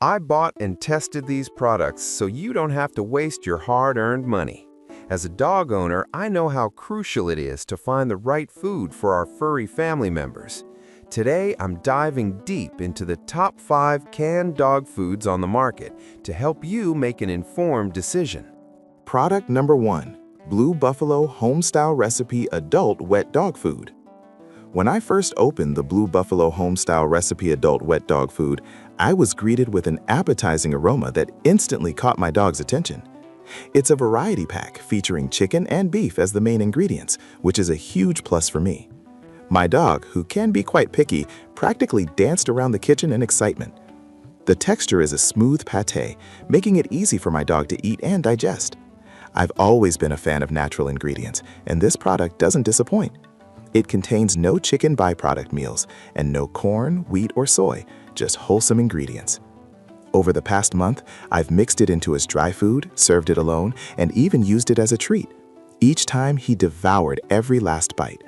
I bought and tested these products so you don't have to waste your hard-earned money. As a dog owner, I know how crucial it is to find the right food for our furry family members. Today, I'm diving deep into the top 5 canned dog foods on the market to help you make an informed decision. Product number 1. Blue Buffalo Homestyle Recipe Adult Wet Dog Food. When I first opened the Blue Buffalo Homestyle Recipe Adult Wet Dog Food, I was greeted with an appetizing aroma that instantly caught my dog's attention. It's a variety pack featuring chicken and beef as the main ingredients, which is a huge plus for me. My dog, who can be quite picky, practically danced around the kitchen in excitement. The texture is a smooth pâté, making it easy for my dog to eat and digest. I've always been a fan of natural ingredients, and this product doesn't disappoint. It contains no chicken byproduct meals and no corn, wheat, or soy, just wholesome ingredients. Over the past month, I've mixed it into his dry food, served it alone, and even used it as a treat. Each time, he devoured every last bite.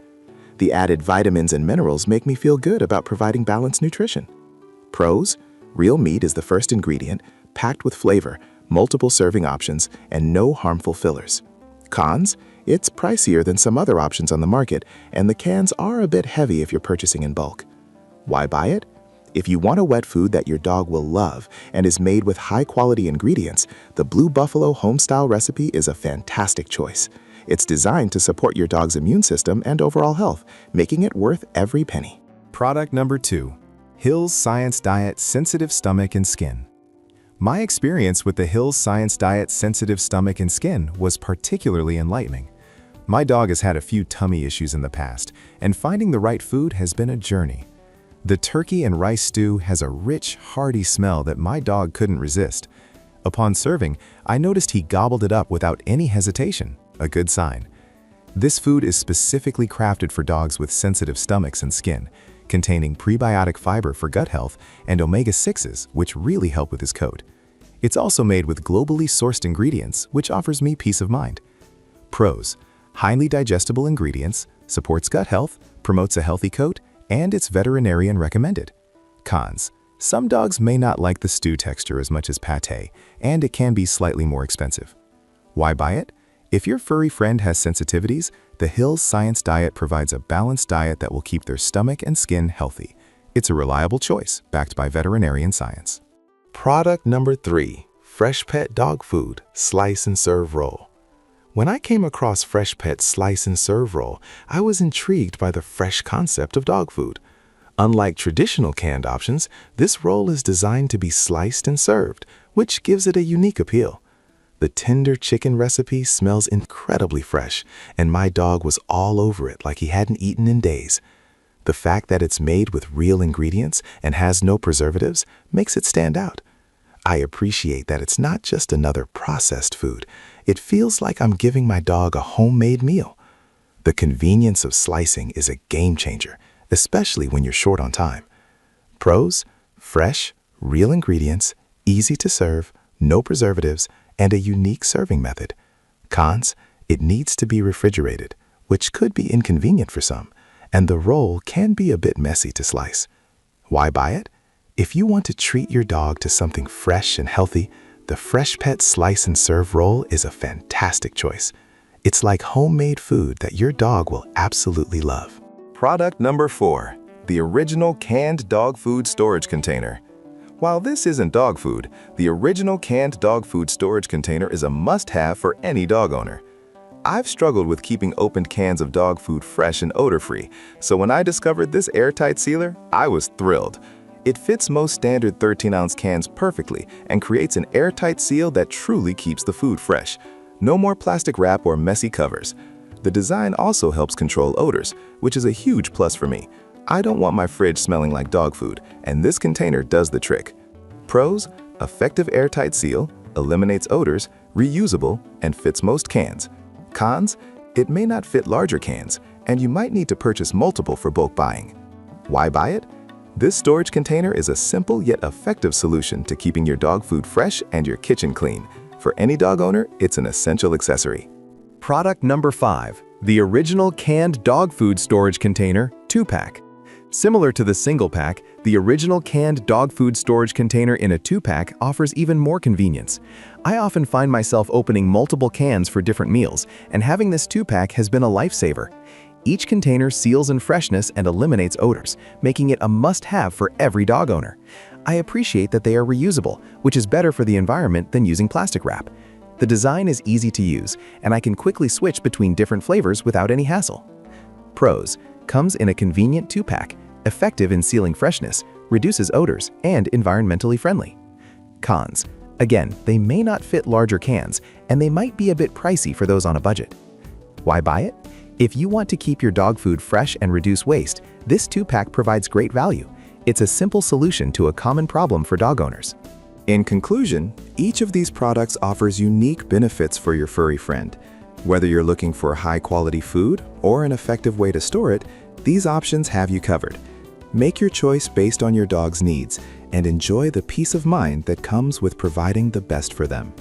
The added vitamins and minerals make me feel good about providing balanced nutrition. Pros: real meat is the first ingredient, packed with flavor, multiple serving options, and no harmful fillers. Cons: it's pricier than some other options on the market, and the cans are a bit heavy if you're purchasing in bulk. Why buy it? If you want a wet food that your dog will love and is made with high-quality ingredients, the Blue Buffalo Homestyle Recipe is a fantastic choice. It's designed to support your dog's immune system and overall health, making it worth every penny. Product number 2. Hill's Science Diet Sensitive Stomach and Skin. My experience with the Hill's Science Diet Sensitive Stomach and Skin was particularly enlightening. My dog has had a few tummy issues in the past, and finding the right food has been a journey. The turkey and rice stew has a rich, hearty smell that my dog couldn't resist. Upon serving, I noticed he gobbled it up without any hesitation, a good sign. This food is specifically crafted for dogs with sensitive stomachs and skin, containing prebiotic fiber for gut health and omega-6s, which really help with his coat. It's also made with globally sourced ingredients, which offers me peace of mind. Pros: highly digestible ingredients, supports gut health, promotes a healthy coat, and it's veterinarian recommended. Cons: some dogs may not like the stew texture as much as pâté, and it can be slightly more expensive. Why buy it? If your furry friend has sensitivities, the Hill's Science Diet provides a balanced diet that will keep their stomach and skin healthy. It's a reliable choice, backed by veterinarian science. Product number 3. Freshpet Dog Food Slice and Serve Roll. When I came across Freshpet's Slice and Serve Roll, I was intrigued by the fresh concept of dog food. Unlike traditional canned options, this roll is designed to be sliced and served, which gives it a unique appeal. The tender chicken recipe smells incredibly fresh, and my dog was all over it like he hadn't eaten in days. The fact that it's made with real ingredients and has no preservatives makes it stand out. I appreciate that it's not just another processed food. It feels like I'm giving my dog a homemade meal. The convenience of slicing is a game changer, especially when you're short on time. Pros: fresh, real ingredients, easy to serve, no preservatives, and a unique serving method. Cons: it needs to be refrigerated, which could be inconvenient for some, and the roll can be a bit messy to slice. Why buy it? If you want to treat your dog to something fresh and healthy, the Freshpet Slice and Serve Roll is a fantastic choice. It's like homemade food that your dog will absolutely love. Product number 4. The original canned dog food storage container. While this isn't dog food, the original canned dog food storage container is a must-have for any dog owner. I've struggled with keeping opened cans of dog food fresh and odor-free, so when I discovered this airtight sealer, I was thrilled. It fits most standard 13-ounce cans perfectly and creates an airtight seal that truly keeps the food fresh. No more plastic wrap or messy covers. The design also helps control odors, which is a huge plus for me. I don't want my fridge smelling like dog food, and this container does the trick. Pros: effective airtight seal, eliminates odors, reusable, and fits most cans. Cons: it may not fit larger cans, and you might need to purchase multiple for bulk buying. Why buy it? This storage container is a simple yet effective solution to keeping your dog food fresh and your kitchen clean. For any dog owner, it's an essential accessory. Product number 5. The original canned dog food storage container 2-pack. Similar to the single pack, the original canned dog food storage container in a 2-pack offers even more convenience. I often find myself opening multiple cans for different meals, and having this 2-pack has been a lifesaver. Each container seals in freshness and eliminates odors, making it a must-have for every dog owner. I appreciate that they are reusable, which is better for the environment than using plastic wrap. The design is easy to use, and I can quickly switch between different flavors without any hassle. Pros: comes in a convenient 2-pack, effective in sealing freshness, reduces odors, and environmentally friendly. Cons: again, they may not fit larger cans, and they might be a bit pricey for those on a budget. Why buy it? If you want to keep your dog food fresh and reduce waste, this 2-pack provides great value. It's a simple solution to a common problem for dog owners. In conclusion, each of these products offers unique benefits for your furry friend. Whether you're looking for high-quality food or an effective way to store it, these options have you covered. Make your choice based on your dog's needs and enjoy the peace of mind that comes with providing the best for them.